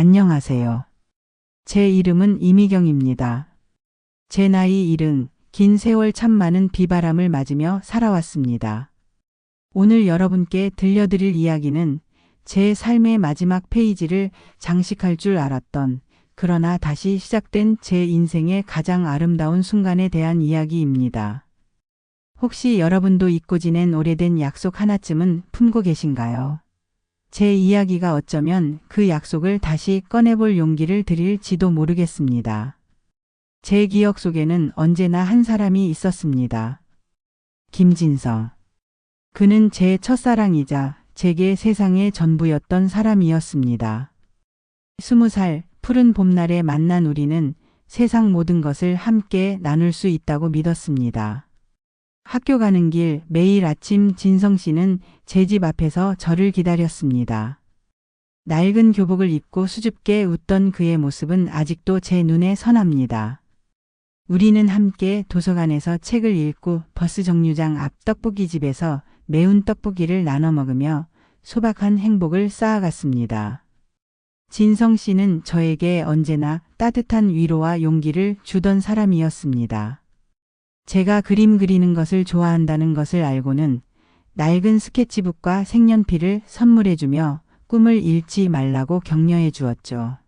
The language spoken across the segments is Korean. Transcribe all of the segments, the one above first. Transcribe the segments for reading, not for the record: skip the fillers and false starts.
안녕하세요. 제 이름은 이미경입니다. 제 나이 70, 긴 세월 참 많은 비바람을 맞으며 살아왔습니다. 오늘 여러분께 들려드릴 이야기는 제 삶의 마지막 페이지를 장식할 줄 알았던, 그러나 다시 시작된 제 인생의 가장 아름다운 순간에 대한 이야기입니다. 혹시 여러분도 잊고 지낸 오래된 약속 하나쯤은 품고 계신가요? 제 이야기가 어쩌면 그 약속을 다시 꺼내볼 용기를 드릴지도 모르겠습니다. 제 기억 속에는 언제나 한 사람이 있었습니다. 김진성. 그는 제 첫사랑이자 제게 세상의 전부였던 사람이었습니다. 20살 푸른 봄날에 만난 우리는 세상 모든 것을 함께 나눌 수 있다고 믿었습니다. 학교 가는 길 매일 아침 진성 씨는 제 집 앞에서 저를 기다렸습니다. 낡은 교복을 입고 수줍게 웃던 그의 모습은 아직도 제 눈에 선합니다. 우리는 함께 도서관에서 책을 읽고 버스 정류장 앞 떡볶이집에서 매운 떡볶이를 나눠 먹으며 소박한 행복을 쌓아갔습니다. 진성 씨는 저에게 언제나 따뜻한 위로와 용기를 주던 사람이었습니다. 제가 그림 그리는 것을 좋아한다는 것을 알고는 낡은 스케치북과 색연필을 선물해주며 꿈을 잃지 말라고 격려해 주었죠.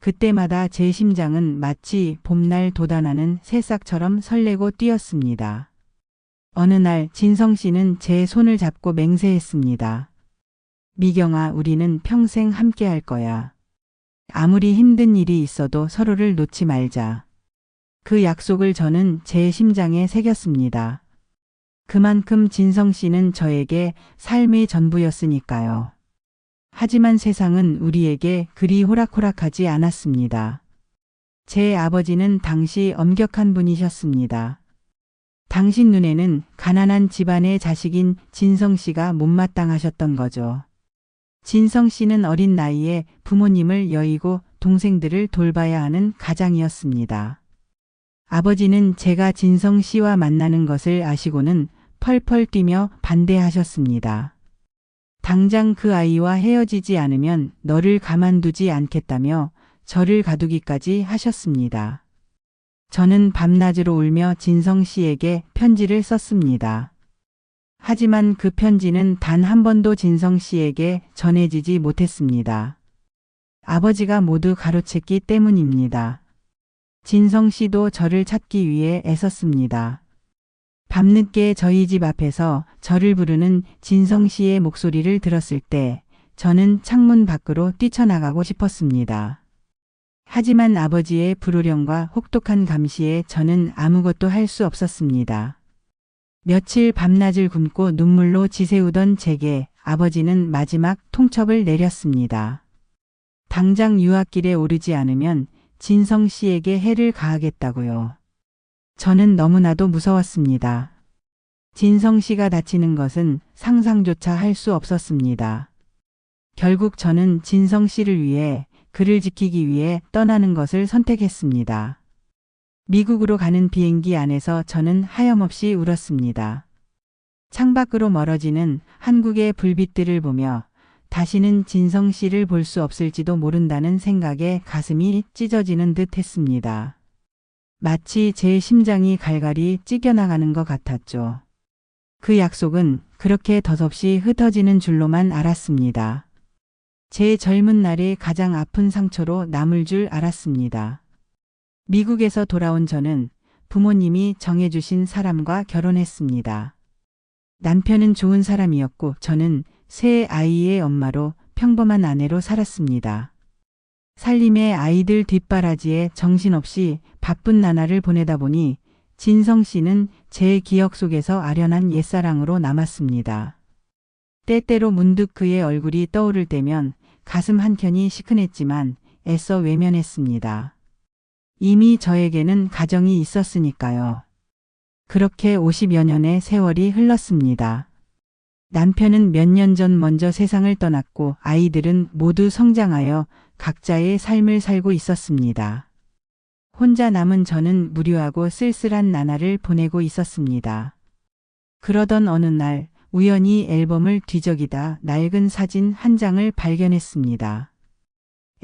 그때마다 제 심장은 마치 봄날 돋아나는 새싹처럼 설레고 뛰었습니다. 어느 날 진성 씨는 제 손을 잡고 맹세했습니다. 미경아, 우리는 평생 함께 할 거야. 아무리 힘든 일이 있어도 서로를 놓지 말자. 그 약속을 저는 제 심장에 새겼습니다. 그만큼 진성 씨는 저에게 삶의 전부였으니까요. 하지만 세상은 우리에게 그리 호락호락하지 않았습니다. 제 아버지는 당시 엄격한 분이셨습니다. 당신 눈에는 가난한 집안의 자식인 진성 씨가 못마땅하셨던 거죠. 진성 씨는 어린 나이에 부모님을 여의고 동생들을 돌봐야 하는 가장이었습니다. 아버지는 제가 진성 씨와 만나는 것을 아시고는 펄펄 뛰며 반대하셨습니다. 당장 그 아이와 헤어지지 않으면 너를 가만두지 않겠다며 저를 가두기까지 하셨습니다. 저는 밤낮으로 울며 진성 씨에게 편지를 썼습니다. 하지만 그 편지는 단 한 번도 진성 씨에게 전해지지 못했습니다. 아버지가 모두 가로챘기 때문입니다. 진성 씨도 저를 찾기 위해 애썼습니다. 밤늦게 저희 집 앞에서 저를 부르는 진성 씨의 목소리를 들었을 때 저는 창문 밖으로 뛰쳐나가고 싶었습니다. 하지만 아버지의 불호령과 혹독한 감시에 저는 아무것도 할 수 없었습니다. 며칠 밤낮을 굶고 눈물로 지새우던 제게 아버지는 마지막 통첩을 내렸습니다. 당장 유학길에 오르지 않으면 진성 씨에게 해를 가하겠다고요. 저는 너무나도 무서웠습니다. 진성 씨가 다치는 것은 상상조차 할 수 없었습니다. 결국 저는 진성 씨를 위해, 그를 지키기 위해 떠나는 것을 선택했습니다. 미국으로 가는 비행기 안에서 저는 하염없이 울었습니다. 창밖으로 멀어지는 한국의 불빛들을 보며 다시는 진성 씨를 볼 수 없을지도 모른다는 생각에 가슴이 찢어지는 듯 했습니다. 마치 제 심장이 갈갈이 찢겨나가는 것 같았죠. 그 약속은 그렇게 덧없이 흩어지는 줄로만 알았습니다. 제 젊은 날의 가장 아픈 상처로 남을 줄 알았습니다. 미국에서 돌아온 저는 부모님이 정해주신 사람과 결혼했습니다. 남편은 좋은 사람이었고 저는 세 아이의 엄마로 평범한 아내로 살았습니다. 살림의 아이들 뒷바라지에 정신없이 바쁜 나날을 보내다 보니 진성 씨는 제 기억 속에서 아련한 옛사랑으로 남았습니다. 때때로 문득 그의 얼굴이 떠오를 때면 가슴 한켠이 시큰했지만 애써 외면했습니다. 이미 저에게는 가정이 있었으니까요. 그렇게 50여 년의 세월이 흘렀습니다. 남편은 몇 년 전 먼저 세상을 떠났고 아이들은 모두 성장하여 각자의 삶을 살고 있었습니다. 혼자 남은 저는 무료하고 쓸쓸한 나날을 보내고 있었습니다. 그러던 어느 날 우연히 앨범을 뒤적이다 낡은 사진 한 장을 발견했습니다.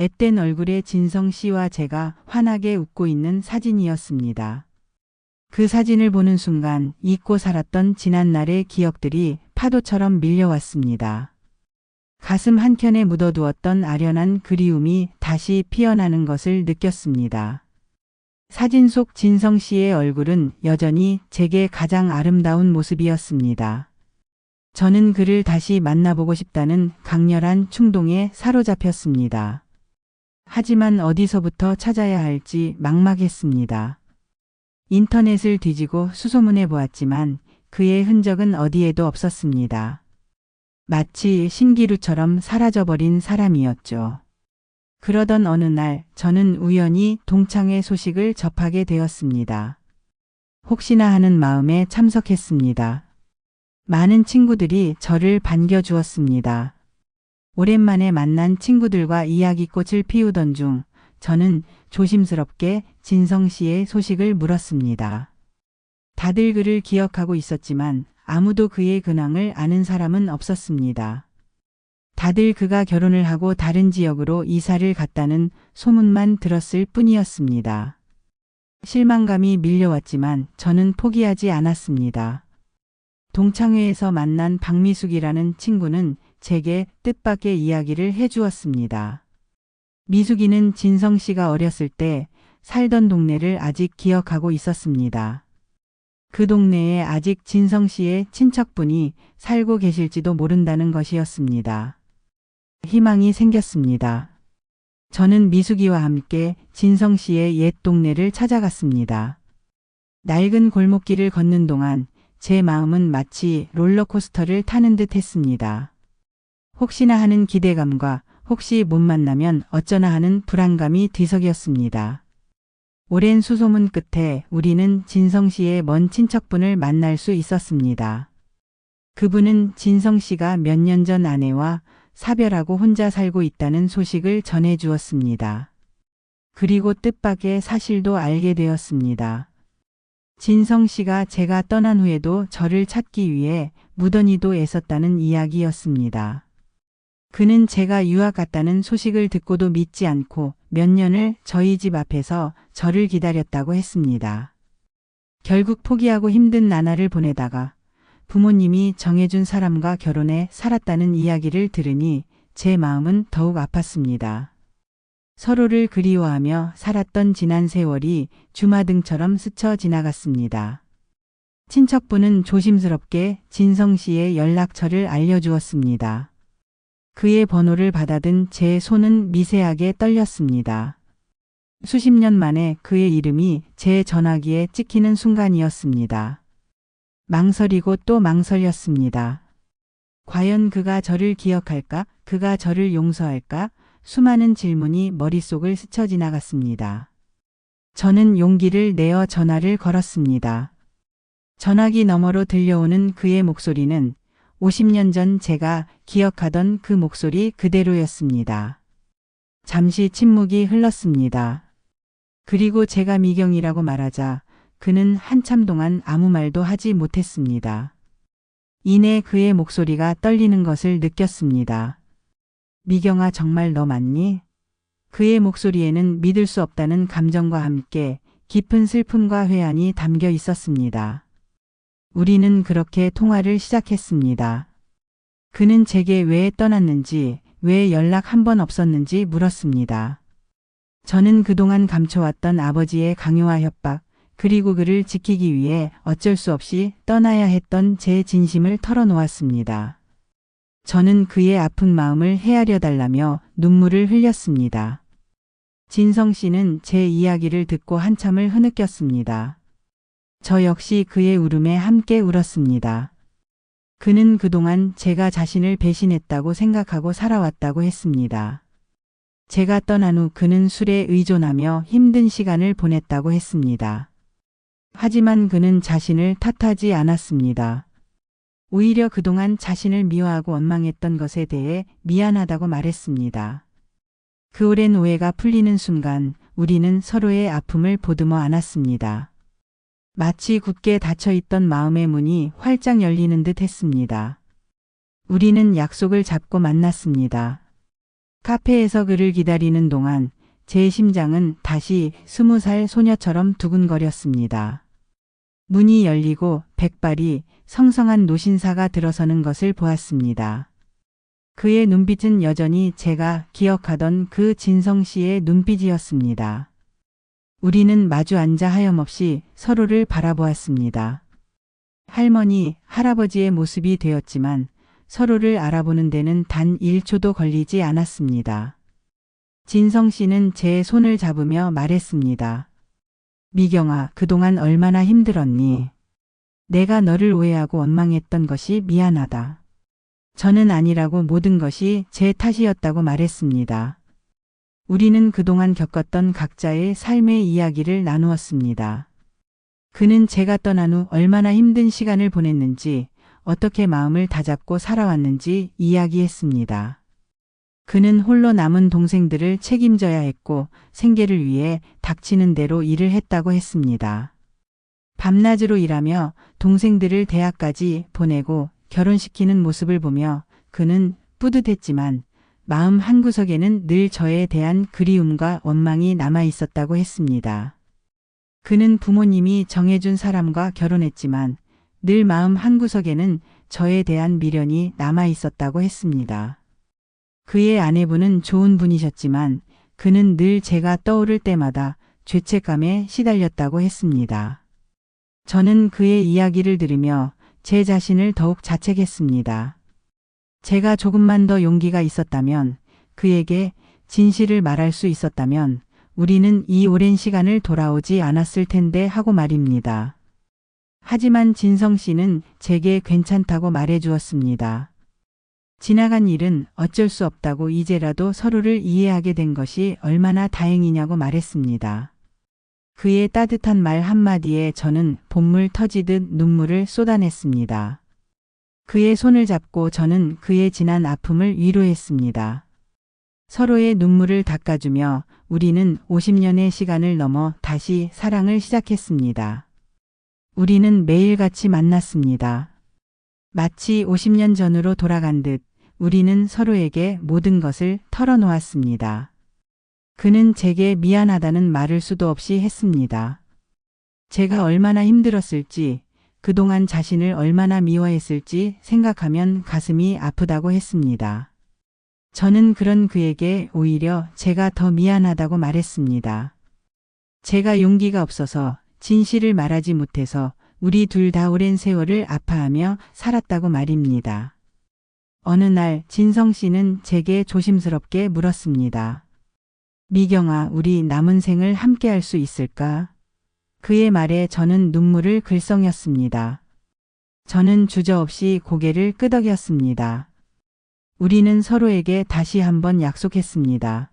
앳된 얼굴의 진성 씨와 제가 환하게 웃고 있는 사진이었습니다. 그 사진을 보는 순간 잊고 살았던 지난날의 기억들이 파도처럼 밀려왔습니다. 가슴 한켠에 묻어두었던 아련한 그리움이 다시 피어나는 것을 느꼈습니다. 사진 속 진성 씨의 얼굴은 여전히 제게 가장 아름다운 모습이었습니다. 저는 그를 다시 만나보고 싶다는 강렬한 충동에 사로잡혔습니다. 하지만 어디서부터 찾아야 할지 막막했습니다. 인터넷을 뒤지고 수소문해 보았지만 그의 흔적은 어디에도 없었습니다. 마치 신기루처럼 사라져버린 사람이었죠. 그러던 어느 날 저는 우연히 동창회 소식을 접하게 되었습니다. 혹시나 하는 마음에 참석했습니다. 많은 친구들이 저를 반겨주었습니다. 오랜만에 만난 친구들과 이야기꽃을 피우던 중 저는 조심스럽게 진성 씨의 소식을 물었습니다. 다들 그를 기억하고 있었지만 아무도 그의 근황을 아는 사람은 없었습니다. 다들 그가 결혼을 하고 다른 지역으로 이사를 갔다는 소문만 들었을 뿐이었습니다. 실망감이 밀려왔지만 저는 포기하지 않았습니다. 동창회에서 만난 박미숙이라는 친구는 제게 뜻밖의 이야기를 해주었습니다. 미숙이는 진성 씨가 어렸을 때 살던 동네를 아직 기억하고 있었습니다. 그 동네에 아직 진성 씨의 친척분이 살고 계실지도 모른다는 것이었습니다. 희망이 생겼습니다. 저는 미숙이와 함께 진성 씨의 옛 동네를 찾아갔습니다. 낡은 골목길을 걷는 동안 제 마음은 마치 롤러코스터를 타는 듯 했습니다. 혹시나 하는 기대감과 혹시 못 만나면 어쩌나 하는 불안감이 뒤섞였습니다. 오랜 수소문 끝에 우리는 진성 씨의 먼 친척분을 만날 수 있었습니다. 그분은 진성 씨가 몇 년 전 아내와 사별하고 혼자 살고 있다는 소식을 전해 주었습니다. 그리고 뜻밖의 사실도 알게 되었습니다. 진성 씨가 제가 떠난 후에도 저를 찾기 위해 무던히도 애썼다는 이야기였습니다. 그는 제가 유학 갔다는 소식을 듣고도 믿지 않고 몇 년을 저희 집 앞에서 저를 기다렸다고 했습니다. 결국 포기하고 힘든 나날을 보내다가 부모님이 정해준 사람과 결혼해 살았다는 이야기를 들으니 제 마음은 더욱 아팠습니다. 서로를 그리워하며 살았던 지난 세월이 주마등처럼 스쳐 지나갔습니다. 친척분은 조심스럽게 진성 씨의 연락처를 알려주었습니다. 그의 번호를 받아든 제 손은 미세하게 떨렸습니다. 수십 년 만에 그의 이름이 제 전화기에 찍히는 순간이었습니다. 망설이고 또 망설였습니다. 과연 그가 저를 기억할까? 그가 저를 용서할까? 수많은 질문이 머릿속을 스쳐 지나갔습니다. 저는 용기를 내어 전화를 걸었습니다. 전화기 너머로 들려오는 그의 목소리는 50년 전 제가 기억하던 그 목소리 그대로였습니다. 잠시 침묵이 흘렀습니다. 그리고 제가 미경이라고 말하자 그는 한참 동안 아무 말도 하지 못했습니다. 이내 그의 목소리가 떨리는 것을 느꼈습니다. 미경아, 정말 너 맞니? 그의 목소리에는 믿을 수 없다는 감정과 함께 깊은 슬픔과 회한이 담겨 있었습니다. 우리는 그렇게 통화를 시작했습니다. 그는 제게 왜 떠났는지, 왜 연락 한 번 없었는지 물었습니다. 저는 그동안 감춰왔던 아버지의 강요와 협박, 그리고 그를 지키기 위해 어쩔 수 없이 떠나야 했던 제 진심을 털어놓았습니다. 저는 그의 아픈 마음을 헤아려 달라며 눈물을 흘렸습니다. 진성 씨는 제 이야기를 듣고 한참을 흐느꼈습니다. 저 역시 그의 울음에 함께 울었습니다. 그는 그동안 제가 자신을 배신했다고 생각하고 살아왔다고 했습니다. 제가 떠난 후 그는 술에 의존하며 힘든 시간을 보냈다고 했습니다. 하지만 그는 자신을 탓하지 않았습니다. 오히려 그동안 자신을 미워하고 원망했던 것에 대해 미안하다고 말했습니다. 그 오랜 오해가 풀리는 순간 우리는 서로의 아픔을 보듬어 안았습니다. 마치 굳게 닫혀있던 마음의 문이 활짝 열리는 듯 했습니다. 우리는 약속을 잡고 만났습니다. 카페에서 그를 기다리는 동안 제 심장은 다시 20살 소녀처럼 두근거렸습니다. 문이 열리고 백발이 성성한 노신사가 들어서는 것을 보았습니다. 그의 눈빛은 여전히 제가 기억하던 그 진성 씨의 눈빛이었습니다. 우리는 마주 앉아 하염없이 서로를 바라보았습니다. 할머니, 할아버지의 모습이 되었지만 서로를 알아보는 데는 단 1초도 걸리지 않았습니다. 진성 씨는 제 손을 잡으며 말했습니다. 미경아, 그동안 얼마나 힘들었니? 내가 너를 오해하고 원망했던 것이 미안하다. 저는 아니라고 모든 것이 제 탓이었다고 말했습니다. 우리는 그동안 겪었던 각자의 삶의 이야기를 나누었습니다. 그는 제가 떠난 후 얼마나 힘든 시간을 보냈는지, 어떻게 마음을 다잡고 살아왔는지 이야기했습니다. 그는 홀로 남은 동생들을 책임져야 했고 생계를 위해 닥치는 대로 일을 했다고 했습니다. 밤낮으로 일하며 동생들을 대학까지 보내고 결혼시키는 모습을 보며 그는 뿌듯했지만 마음 한구석에는 늘 저에 대한 그리움과 원망이 남아 있었다고 했습니다. 그는 부모님이 정해준 사람과 결혼했지만 늘 마음 한구석에는 저에 대한 미련이 남아 있었다고 했습니다. 그의 아내분은 좋은 분이셨지만 그는 늘 제가 떠오를 때마다 죄책감에 시달렸다고 했습니다. 저는 그의 이야기를 들으며 제 자신을 더욱 자책했습니다. 제가 조금만 더 용기가 있었다면, 그에게 진실을 말할 수 있었다면 우리는 이 오랜 시간을 돌아오지 않았을 텐데 하고 말입니다. 하지만 진성 씨는 제게 괜찮다고 말해 주었습니다. 지나간 일은 어쩔 수 없다고 이제라도 서로를 이해하게 된 것이 얼마나 다행이냐고 말했습니다. 그의 따뜻한 말 한마디에 저는 봇물 터지듯 눈물을 쏟아냈습니다. 그의 손을 잡고 저는 그의 지난 아픔을 위로했습니다. 서로의 눈물을 닦아주며 우리는 50년의 시간을 넘어 다시 사랑을 시작했습니다. 우리는 매일같이 만났습니다. 마치 50년 전으로 돌아간 듯 우리는 서로에게 모든 것을 털어놓았습니다. 그는 제게 미안하다는 말을 수도 없이 했습니다. 제가 얼마나 힘들었을지, 그동안 자신을 얼마나 미워했을지 생각하면 가슴이 아프다고 했습니다. 저는 그런 그에게 오히려 제가 더 미안하다고 말했습니다. 제가 용기가 없어서, 진실을 말하지 못해서 우리 둘 다 오랜 세월을 아파하며 살았다고 말입니다. 어느 날 진성 씨는 제게 조심스럽게 물었습니다. 미경아, 우리 남은 생을 함께 할 수 있을까? 그의 말에 저는 눈물을 글썽였습니다. 저는 주저없이 고개를 끄덕였습니다. 우리는 서로에게 다시 한번 약속했습니다.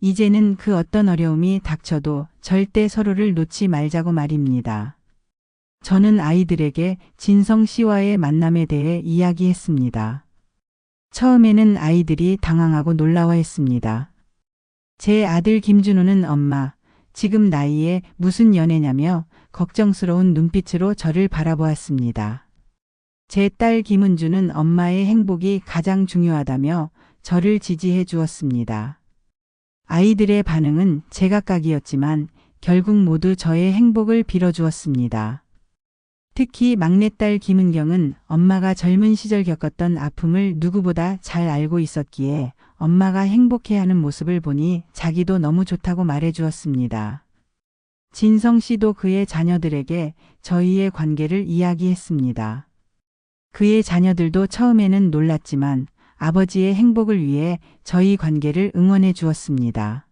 이제는 그 어떤 어려움이 닥쳐도 절대 서로를 놓지 말자고 말입니다. 저는 아이들에게 진성 씨와의 만남에 대해 이야기했습니다. 처음에는 아이들이 당황하고 놀라워했습니다. 제 아들 김준호는 엄마, 지금 나이에 무슨 연애냐며 걱정스러운 눈빛으로 저를 바라보았습니다. 제 딸 김은주는 엄마의 행복이 가장 중요하다며 저를 지지해 주었습니다. 아이들의 반응은 제각각이었지만 결국 모두 저의 행복을 빌어주었습니다. 특히 막내딸 김은경은 엄마가 젊은 시절 겪었던 아픔을 누구보다 잘 알고 있었기에 엄마가 행복해하는 모습을 보니 자기도 너무 좋다고 말해 주었습니다. 진성 씨도 그의 자녀들에게 저희의 관계를 이야기했습니다. 그의 자녀들도 처음에는 놀랐지만 아버지의 행복을 위해 저희 관계를 응원해 주었습니다.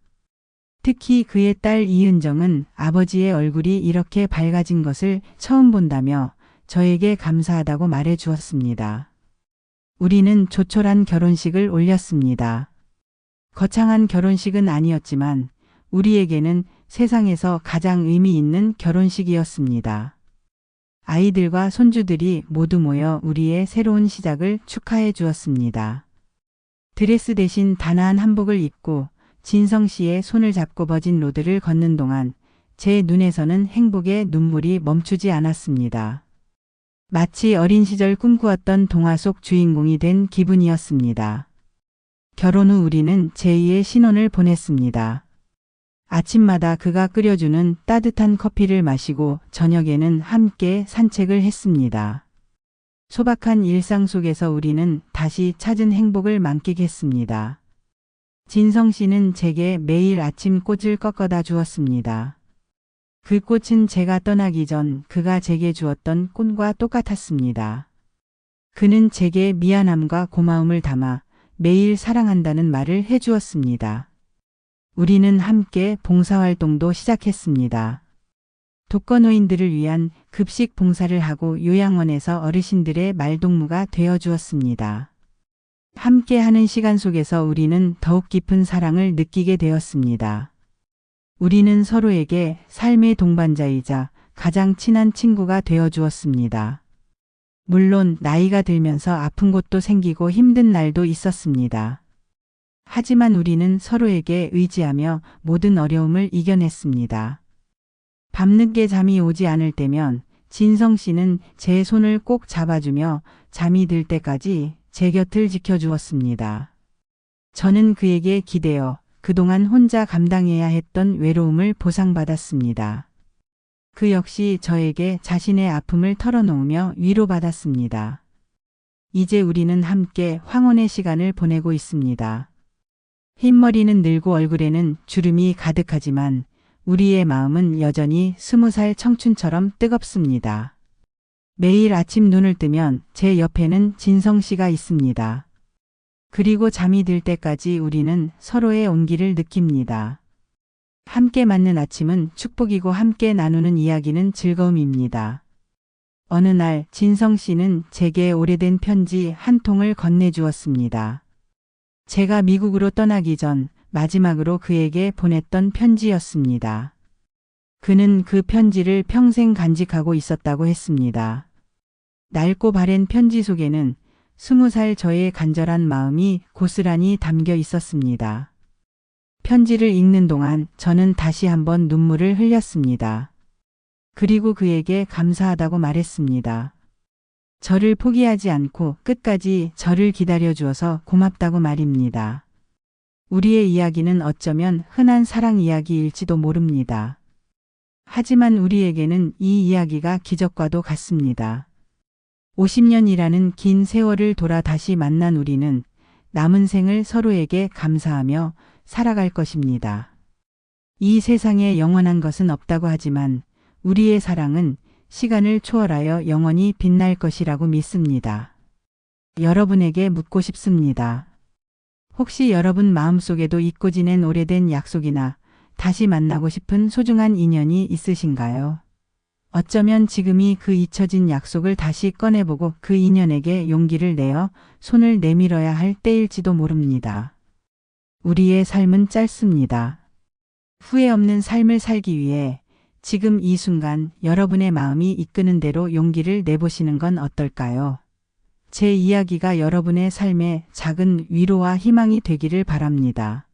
특히 그의 딸 이은정은 아버지의 얼굴이 이렇게 밝아진 것을 처음 본다며 저에게 감사하다고 말해 주었습니다. 우리는 조촐한 결혼식을 올렸습니다. 거창한 결혼식은 아니었지만 우리에게는 세상에서 가장 의미 있는 결혼식이었습니다. 아이들과 손주들이 모두 모여 우리의 새로운 시작을 축하해 주었습니다. 드레스 대신 단아한 한복을 입고 진성 씨의 손을 잡고 버진 로드를 걷는 동안 제 눈에서는 행복의 눈물이 멈추지 않았습니다. 마치 어린 시절 꿈꾸었던 동화 속 주인공이 된 기분이었습니다. 결혼 후 우리는 제2의 신혼을 보냈습니다. 아침마다 그가 끓여주는 따뜻한 커피를 마시고 저녁에는 함께 산책을 했습니다. 소박한 일상 속에서 우리는 다시 찾은 행복을 만끽했습니다. 진성 씨는 제게 매일 아침 꽃을 꺾어다 주었습니다. 그 꽃은 제가 떠나기 전 그가 제게 주었던 꽃과 똑같았습니다. 그는 제게 미안함과 고마움을 담아 매일 사랑한다는 말을 해주었습니다. 우리는 함께 봉사활동도 시작했습니다. 독거노인들을 위한 급식 봉사를 하고 요양원에서 어르신들의 말동무가 되어 주었습니다. 함께 하는 시간 속에서 우리는 더욱 깊은 사랑을 느끼게 되었습니다. 우리는 서로에게 삶의 동반자이자 가장 친한 친구가 되어 주었습니다. 물론 나이가 들면서 아픈 곳도 생기고 힘든 날도 있었습니다. 하지만 우리는 서로에게 의지하며 모든 어려움을 이겨냈습니다. 밤늦게 잠이 오지 않을 때면 진성 씨는 제 손을 꼭 잡아주며 잠이 들 때까지 제 곁을 지켜주었습니다. 저는 그에게 기대어 그동안 혼자 감당해야 했던 외로움을 보상받았습니다. 그 역시 저에게 자신의 아픔을 털어놓으며 위로받았습니다. 이제 우리는 함께 황혼의 시간을 보내고 있습니다. 흰머리는 늘고 얼굴에는 주름이 가득하지만 우리의 마음은 여전히 20살 청춘처럼 뜨겁습니다. 매일 아침 눈을 뜨면 제 옆에는 진성 씨가 있습니다. 그리고 잠이 들 때까지 우리는 서로의 온기를 느낍니다. 함께 맞는 아침은 축복이고 함께 나누는 이야기는 즐거움입니다. 어느 날 진성 씨는 제게 오래된 편지 한 통을 건네주었습니다. 제가 미국으로 떠나기 전 마지막으로 그에게 보냈던 편지였습니다. 그는 그 편지를 평생 간직하고 있었다고 했습니다. 낡고 바랜 편지 속에는 20살 저의 간절한 마음이 고스란히 담겨 있었습니다. 편지를 읽는 동안 저는 다시 한번 눈물을 흘렸습니다. 그리고 그에게 감사하다고 말했습니다. 저를 포기하지 않고 끝까지 저를 기다려 주어서 고맙다고 말입니다. 우리의 이야기는 어쩌면 흔한 사랑 이야기일지도 모릅니다. 하지만 우리에게는 이 이야기가 기적과도 같습니다. 50년이라는 긴 세월을 돌아 다시 만난 우리는 남은 생을 서로에게 감사하며 살아갈 것입니다. 이 세상에 영원한 것은 없다고 하지만 우리의 사랑은 시간을 초월하여 영원히 빛날 것이라고 믿습니다. 여러분에게 묻고 싶습니다. 혹시 여러분 마음속에도 잊고 지낸 오래된 약속이나 다시 만나고 싶은 소중한 인연이 있으신가요? 어쩌면 지금이 그 잊혀진 약속을 다시 꺼내보고 그 인연에게 용기를 내어 손을 내밀어야 할 때일지도 모릅니다. 우리의 삶은 짧습니다. 후회 없는 삶을 살기 위해 지금 이 순간 여러분의 마음이 이끄는 대로 용기를 내보시는 건 어떨까요? 제 이야기가 여러분의 삶에 작은 위로와 희망이 되기를 바랍니다.